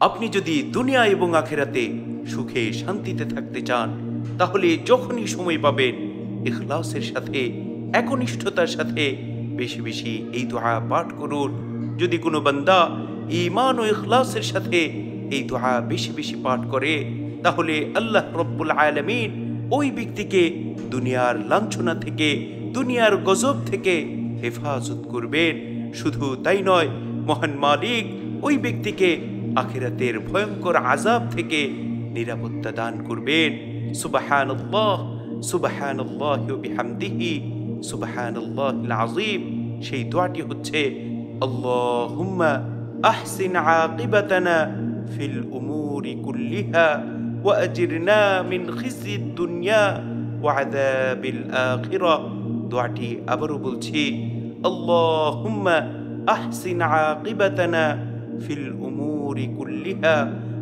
আপনি যদি দুনিয়া এবং আখিরাতে সুখে শান্তিতে থাকতে চান, তাহলে যখনই সময় পাবেন ইখলাসের সাথে, একনিষ্ঠতার সাথে বেশি বেশি এই দোয়া পাঠ করুন। যদি কোনো বান্দা ঈমান ও ইখলাসের সাথে এই দোয়া বেশি বেশি পাঠ করে, তাহলে আল্লাহ রব্বুল আলামিন ওই ব্যক্তিকে দুনিয়ার লাঞ্ছনা থেকে, দুনিয়ার গজব থেকে হেফাজত করবেন। শুধু তাই নয়, মহান মালিক ওই ব্যক্তিকে আখিরাতের ভয়ঙ্কর আযাব থেকে নিরাপত্তা দান করবেন। সুবহানাল্লাহ, সুবহানাল্লাহি ওয়া বিহামদিহি, সুবহানাল্লাহিল আযীম। সেই দোয়াটি হচ্ছে আল্লাহুম্মা আহসিন আকিবাতানা ফিল উমুরি কুল্লিহা ওয়া আজিরনা মিন খিজিদ দুনিয়া ওয়া আযাবিল আখিরাহ। দোয়াটি আবারও বলছি, আল্লাহুম্মা আহসিন আকিবাতানা ফিল উমুরি কুল্লিহা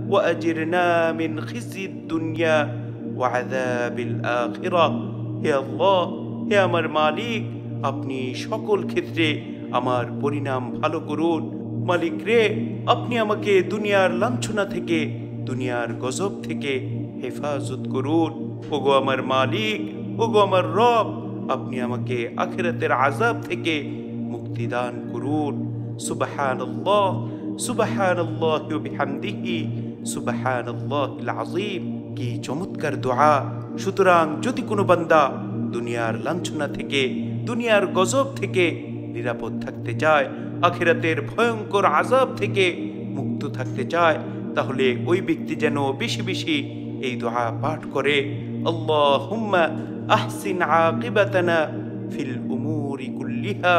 ওয়া আজিরনা মিন খিজিদ দুনিয়া ওয়া আযাবিল আখিরাহ। হে আল্লাহ, হে আমার মালিক, আপনি সকল ক্ষেত্রে আমার পরিণাম ভালো করুন। মালিক রে, আপনি আমাকে দুনিয়ার লাঞ্ছনা থেকে, দুনিয়ার গজব থেকে হেফাজত করুন। ওগো আমার মালিক, ওগো আমার রব, আপনি আমাকে আখিরাতের আযাব থেকে মুক্তি দান করুন। সুবহানাল্লাহ, সুবহানাল্লাহি ওয়া বিহামদিহি, সুবহানাল্লাহিল আযীম। কি চমৎকার দোয়া! সুতরাং যদি কোনো বান্দা দুনিয়ার লাঞ্ছনা থেকে, দুনিয়ার গজব থেকে নিরাপদ থাকতে চায়, আখিরাতের ভয়ঙ্কর আযাব থেকে মুক্ত থাকতে চায়, তাহলে ওই ব্যক্তি যেন বেশি বেশি এই দোয়া পাঠ করে, আল্লাহুম্মা আহসিন আকিবাতানা ফিল উমুরি কুল্লিহা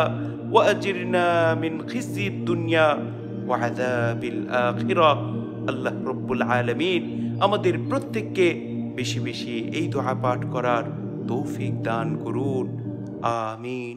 ওয়া আজিরনা মিন খিজিদ দুনিয়া ওয়া আযাবিল আখিরাহ। আল্লাহ রব্বুল আলামিন আমাদের প্রত্যেককে বেশি বেশি এই দোয়া পাঠ করার তৌফিক দান করুন। আমিন।